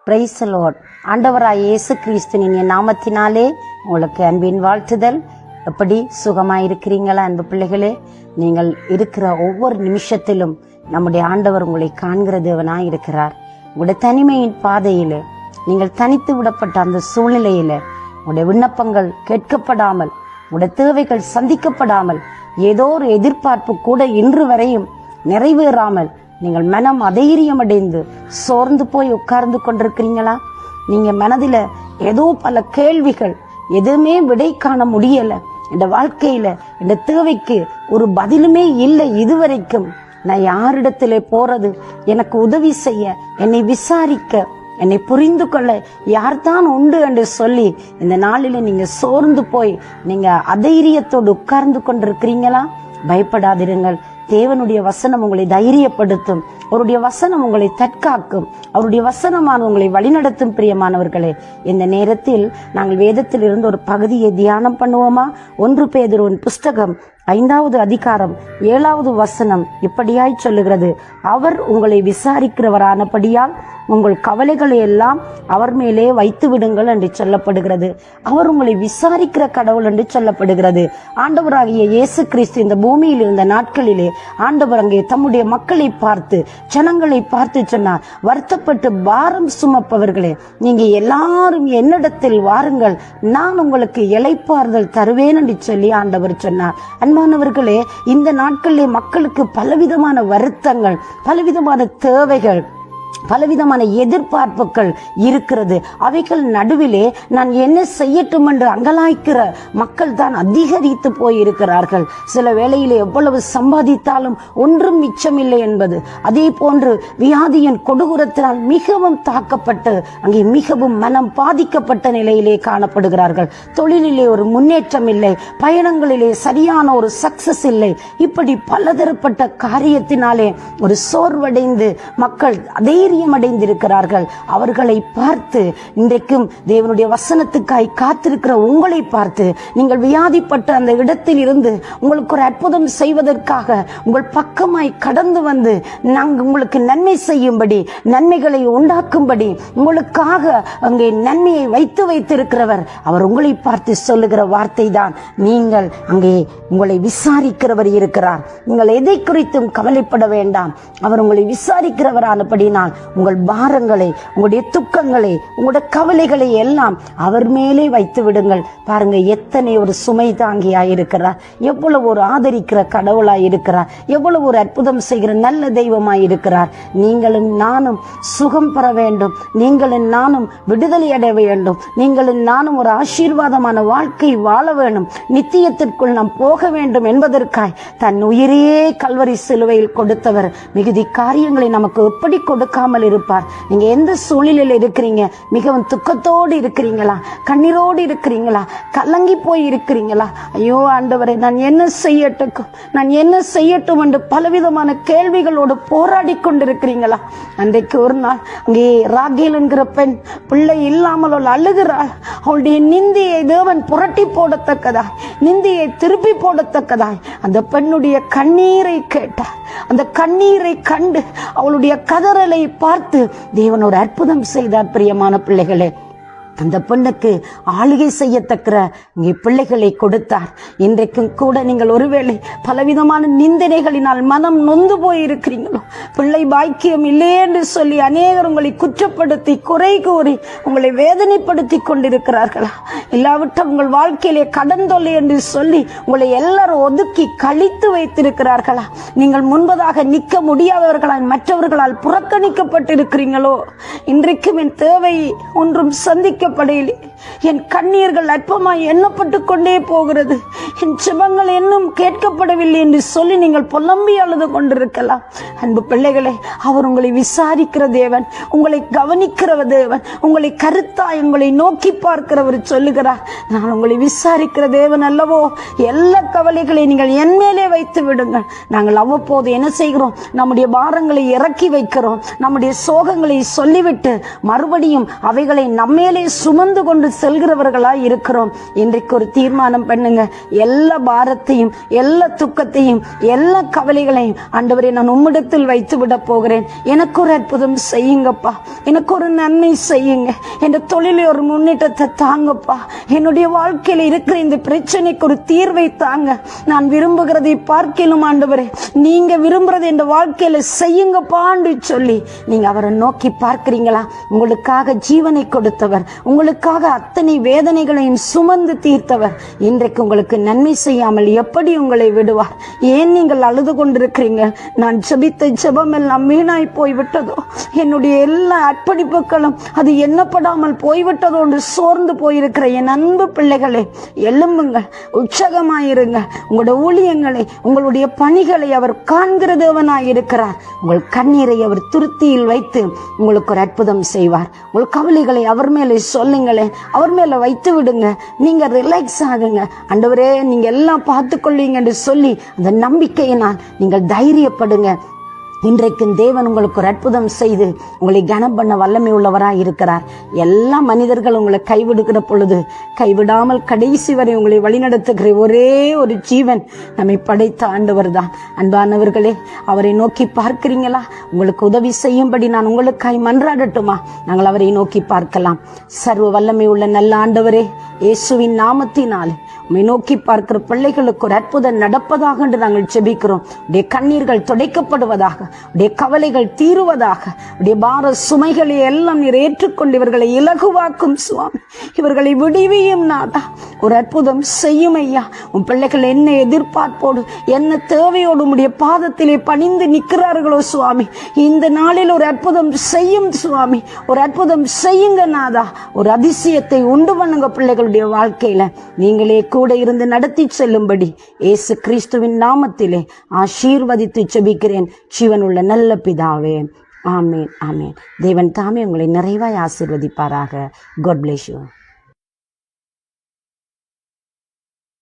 Praise the Lord. ஆண்டவராய் இயேசு கிறிஸ்துவின் நாமத்தினாலே உங்களுக்கு அன்பின் வாழ்த்துதல். எப்படி சுகமாயிருக்கிறீங்களா அன்பு பிள்ளைகளே? நீங்கள் இருக்கிற ஒவ்வொரு நிமிஷத்திலும் நம்முடைய ஆண்டவர் உங்களை காண்கிற தேவனாய் இருக்கிறார். உங்களுடைய தனிமையின் பாதையில, நீங்கள் தனித்து விடப்பட்ட அந்த சூழ்நிலையில உங்களுடைய விண்ணப்பங்கள் கேட்கப்படாமல், உங்களுடைய தேவைகள் சந்திக்கப்படாமல், ஏதோ ஒரு எதிர்பார்ப்பு கூட இன்று வரையும் நிறைவேறாமல் நீங்கள் மனம் அதைரியமடைந்து சோர்ந்து போய் உட்கார்ந்து கொண்டிருக்கிறீங்களா? நீங்க மனதில ஏதோ பல கேள்விகள், எதுவுமே விடை காண முடியல, இந்த வாழ்க்கையில இந்த தேவைக்கு ஒரு பதிலுமே இல்லை, இதுவரைக்கும் நான் யாரிடத்திலே போறது, எனக்கு உதவி செய்ய, என்னை விசாரிக்க, என்னை புரிந்து கொள்ள யார்தான் உண்டு என்று சொல்லி இந்த நாளில நீங்க சோர்ந்து போய் நீங்க அதைரியத்தோடு உட்கார்ந்து கொண்டிருக்கிறீங்களா? பயப்படாதிருங்கள். தேவனுடைய வசனம் உங்களை தைரியப்படுத்தும். அவருடைய வசனம் உங்களை தற்காக்கும். அவருடைய வசனமான உங்களை வழிநடத்தும். பிரியமானவர்களே, இந்த நேரத்தில் நாங்கள் வேதத்தில் இருந்து ஒரு பகுதியை தியானம் பண்ணுவோமா? 1 பேதுருவின் புஸ்தகம் 5வது அதிகாரம் 7வது வசனம் இப்படியாய் சொல்லுகிறது: அவர் உங்களை விசாரிக்கிறவரானபடியால் உங்கள் கவலைகளை எல்லாம் அவர் மேலே வைத்து விடுங்கள் என்று சொல்லப்படுகிறது. அவர் உங்களை விசாரிக்கிற கடவுள் என்று சொல்லப்படுகிறது. ஆண்டவராகிய இயேசு கிறிஸ்து இந்த பூமியில் இருந்த நாட்களிலே ஆண்டவர் அங்கே தம்முடைய மக்களை பார்த்து, ஜனங்களை பார்த்து சொன்னார், வருத்தப்பட்டு பாரம் சுமப்பவர்களே, நீங்க எல்லாரும் என்னிடத்தில் வாருங்கள், நான் உங்களுக்கு இளைப்பாறுதல் தருவேன் என்று சொல்லி ஆண்டவர் சொன்னார். அன்பானவர்களே, இந்த நாட்களிலே மக்களுக்கு பலவிதமான வருத்தங்கள், பலவிதமான தேவைகள், பலவிதமான எதிர்பார்ப்புகள் இருக்கிறது. அவைகள் நடுவிலே நான் என்ன செய்யட்டும் என்று அங்கலாய்க்கிற மக்கள் தான் அதிகரித்து போயிருக்கிறார்கள். சில வேளையிலே எவ்வளவு சம்பாதித்தாலும் ஒன்றும் மிச்சமில்லை என்பது. அதே போன்று வியாதியின் கொடூரத்தினால் மிகவும் தாக்கப்பட்டு அங்கே மிகவும் மனம் பாதிக்கப்பட்ட நிலையிலே காணப்படுகிறார்கள். தொழிலிலே ஒரு முன்னேற்றம் இல்லை, பயணங்களிலே சரியான ஒரு சக்சஸ் இல்லை. இப்படி பலதரப்பட்ட காரியத்தினாலே ஒரு சோர்வடைந்து மக்கள் அடைந்திருக்கிறார்கள். அவர்களை பார்த்து இன்றைக்கும் தேவனுடைய வசனத்துக்காய் காத்திருக்கிற உங்களை பார்த்து, நீங்கள் வியாதிப்பட்ட அந்த இடத்தில் இருந்து உங்களுக்கு ஒரு அற்புதம் செய்வதற்காக உங்கள் பக்கமாய் கடந்து வந்து நாங்கள் உங்களுக்கு நன்மை செய்யும்படி, நன்மைகளை உண்டாக்கும்படி உங்களுக்காக அங்கே நன்மையை வைத்திருக்கிறவர் அவர் உங்களை பார்த்து சொல்லுகிற வார்த்தை தான், நீங்கள் அங்கே உங்களை விசாரிக்கிறவர் இருக்கிறார். நீங்கள் எதை குறித்தும் கவலைப்பட வேண்டாம். அவர் உங்களை விசாரிக்கிறவரானபடினால் உங்கள் பாரங்களை, உங்களுடைய துக்கங்களை, உங்களுடைய கவலைகளை எல்லாம் அவர் மேலே வைத்து விடுங்கள். பாருங்க, எத்தனை ஒரு சுமை தாங்கியாய் இருக்கிறார், எவ்வளவு ஒரு ஆதரிக்கிற கடவுளாய் இருக்கிறார், எவ்வளவு ஒரு அற்புதம் செய்கிற நல்ல தெய்வமாய் இருக்கிறார். நீங்களும் நானும் சுகம் பெற வேண்டும், நீங்களும் நானும் விடுதலை அடைய வேண்டும், நீங்களும் நானும் ஒரு ஆசீர்வாதமான வாழ்க்கை வாழ வேண்டும், நித்தியத்திற்குள் நாம் போக வேண்டும் என்பதற்காய் தன் உயிரையே கல்வரி சிலுவையில் கொடுத்தவர் மிகுதி காரியங்களை நமக்கு எப்படி கொடுக்காமல் இருப்பார்? நீங்க எந்த சூழ்நிலையில் இருக்கிறீங்க? மிகவும் துக்கத்தோடு இருக்கிறீங்களா? கண்ணீரோடு இருக்கிறீங்களா? கலங்கி போய் இருக்கிறீங்களா? ஐயோ ஆண்டவரே, நான் என்ன செய்யட்டும், நான் என்ன செய்யட்டும் என்று பலவிதமான கேள்விகளோடு போராடி கொண்டிருக்கிறீங்களா? அன்றைக்கு ஒரு நாள் அங்கே ராகேல் என்கிற பெண் பிள்ளை இல்லாமல் அழுகிறாள். அவளுடைய நிந்தியை தேவன் புரட்டி போடத்தக்கதாய், நிந்தியை திருப்பி போடத்தக்கதாய் அந்த பெண்ணுடைய கண்ணீரை கேட்டார். அந்த கண்ணீரை கண்டு அவளுடைய கதறலை பார்த்து தேவன் ஒரு அற்புதம் செய்தார். பிரியமான பிள்ளைகளே, அந்த பெண்ணுக்கு ஆளுகை செய்யத்தக்க இங்கே பிள்ளைகளை கொடுத்தார். இன்றைக்கும் கூட நீங்கள் ஒருவேளை பலவிதமான நிந்தனைகளினால் மனம் நொந்து போயிருக்கிறீங்களோ, பிள்ளை பாக்கியம் இல்லையே என்று சொல்லி அநேகர் உங்களை குற்றப்படுத்தி குறை கூறி உங்களை வேதனைப்படுத்தி கொண்டிருக்கிறார்களா? இல்லாவிட்டால் உங்கள் வாழ்க்கையிலே கடன் தொல்லை என்று சொல்லி உங்களை எல்லாரும் ஒதுக்கி கழித்து வைத்திருக்கிறார்களா? நீங்கள் முன்பதாக நிற்க முடியாதவர்களால் மற்றவர்களால் புறக்கணிக்கப்பட்டிருக்கிறீங்களோ? இன்றைக்கும் என் தேவை ஒன்றும் சந்திக்க என் கண்ணீர்கள் அற்பமாய் எண்ணப்பட்டு கொண்டே போகிறது, என் ஜெபங்கள் இன்னும் கேட்கப்படவில்லை என்று சொல்லி நீங்கள் புலம்பி அழுது கொண்டிருக்கலாம். அன்பு பிள்ளைகளே, அவர் உங்களை விசாரிக்கிற தேவன், உங்களை கவனிக்கிற தேவன், உங்களை கருத்தாய் உங்களை நோக்கி பார்க்கிறவர் சொல்லுகிறார், நான் உங்களை விசாரிக்கிற தேவன் அல்லவோ, எல்லா கவலைகளை நீங்கள் என் மேலே வைத்து விடுங்கள். நாங்கள் அவ்வப்போது என்ன செய்கிறோம்? நம்முடைய பாரங்களை இறக்கி வைக்கிறோம், நம்முடைய சோகங்களை சொல்லிவிட்டு மறுபடியும் அவைகளை நம்மேலே சுமந்து கொண்டு செல்கிறவர்களா இருக்கிறோம். இன்றைக்கு ஒரு தீர்மானம் பண்ணுங்க. எல்லா பாரத்தையும், எல்லா துக்கத்தையும், எல்லா கவலைகளையும் ஆண்டவரே நான் உம்மிடத்தில் வைத்து விட போகிறேன். எனக்கு ஒரு அற்புதம் செய்யுங்கப்பா, எனக்கு ஒரு நன்மை செய்யுங்க, என் தொழிலில் ஒரு முன்னேற்றத்தை தாங்கப்பா, என்னுடைய வாழ்க்கையில இருக்கிற இந்த பிரச்சனைக்கு ஒரு தீர்வை தாங்க. நான் விரும்புகிறதை பார்க்கலும் ஆண்டவரே நீங்க விரும்புறது இந்த வாழ்க்கையில செய்யுங்கப்பான்னு சொல்லி நீங்க அவரை நோக்கி பார்க்கிறீங்களா? உங்களுக்காக ஜீவனை கொடுத்தவர், உங்களுக்காக அத்தனை வேதனைகளையும் சுமந்து தீர்த்தவர் இன்றைக்கு உங்களுக்கு நன்மை செய்யாமல் எப்படி உங்களை விடுவார்? ஏன் நீங்கள் அழுது கொண்டிருக்கிறீங்க? நான் ஜெபித்த ஜெபம் எல்லாம் வீணாய் போய்விட்டதோ, என்னுடைய எல்லா அர்ப்பணிப்புகளும் அது எண்ணப்படாமல் போய்விட்டதோ என்று சோர்ந்து போயிருக்கிற என் அன்பு பிள்ளைகளே, எழும்புங்கள், உற்சாகமாயிருங்க. உங்களுடைய ஊழியங்களை, உங்களுடைய பணிகளை அவர் காண்கிற தேவனாய் இருக்கிறார். உங்கள் கண்ணீரை அவர் துருத்தியில் வைத்து உங்களுக்கு ஒரு அற்புதம் செய்வார். உங்கள் கவலைகளை அவர் மேலே சொல்லுங்களேன், அவர் மேல வைத்து விடுங்க. நீங்க ரிலாக்ஸ் ஆகுங்க. ஆண்டவரே நீங்க எல்லாம் பார்த்து கொள்வீங்க என்று சொல்லி அந்த நம்பிக்கையினால் நீங்கள் தைரியப்படுங்க. இன்றைக்கு தேவன் உங்களுக்கு ஒரு அற்புதம் செய்து உங்களை கனம் பண்ண வல்லமை உள்ளவராய் இருக்கிறார். எல்லா மனிதர்கள் உங்களை கைவிடுகிற பொழுது கைவிடாமல் கடைசி வரை உங்களை வழிநடத்துகிற ஒரே ஒரு ஜீவன் நம்மை படைத்த ஆண்டவர் தான். அன்பானவர்களே, அவரை நோக்கி பார்க்கிறீங்களா? உங்களுக்கு உதவி செய்யும்படி நான் உங்களுக்காய் மன்றாடட்டுமா? நாங்கள் அவரை நோக்கி பார்க்கலாம். சர்வ வல்லமை உள்ள நல்ல ஆண்டவரே, இயேசுவின் நாமத்தினால் உம்மை நோக்கி பார்க்கிற பிள்ளைகளுக்கு ஒரு அற்புதம் நடப்பதாக என்று நாங்கள் ஜெபிக்கிறோம். உடைய கண்ணீர்கள் துடைக்கப்படுவதாக, உடைய கவலைகள் தீருவதாக, உடைய பார சுமைகளை எல்லாம் நீர் ஏற்றுக்கொண்டு இவர்களை இலகுவாக்கும் சுவாமி. இவர்களை விடுவியும் நாதா, ஒரு அற்புதம் செய்யும் ஐயா. உன் பிள்ளைகள் என்ன எதிர்பார்ப்போடு, என்ன தேவையோடு உடைய பாதத்திலே பணிந்து நிற்கிறார்களோ சுவாமி, இந்த நாளில் ஒரு அற்புதம் செய்யும் சுவாமி. ஒரு அற்புதம் செய்யுங்க நாதா. ஒரு அதிசயத்தை உண்டு பண்ணுங்க பிள்ளைகளுடைய வாழ்க்கையில. நீங்களே கூட இருந்து நடத்தி செல்லும்படி இயேசு கிறிஸ்துவின் நாமத்திலே ஆசீர்வதித்து ஜெபிக்கிறேன் ஜீவனுள்ள நல்ல பிதாவே. ஆமேன், ஆமேன். தேவன் தாமே உங்களை நிறைவாய் ஆசீர்வதிப்பாராக. God bless you.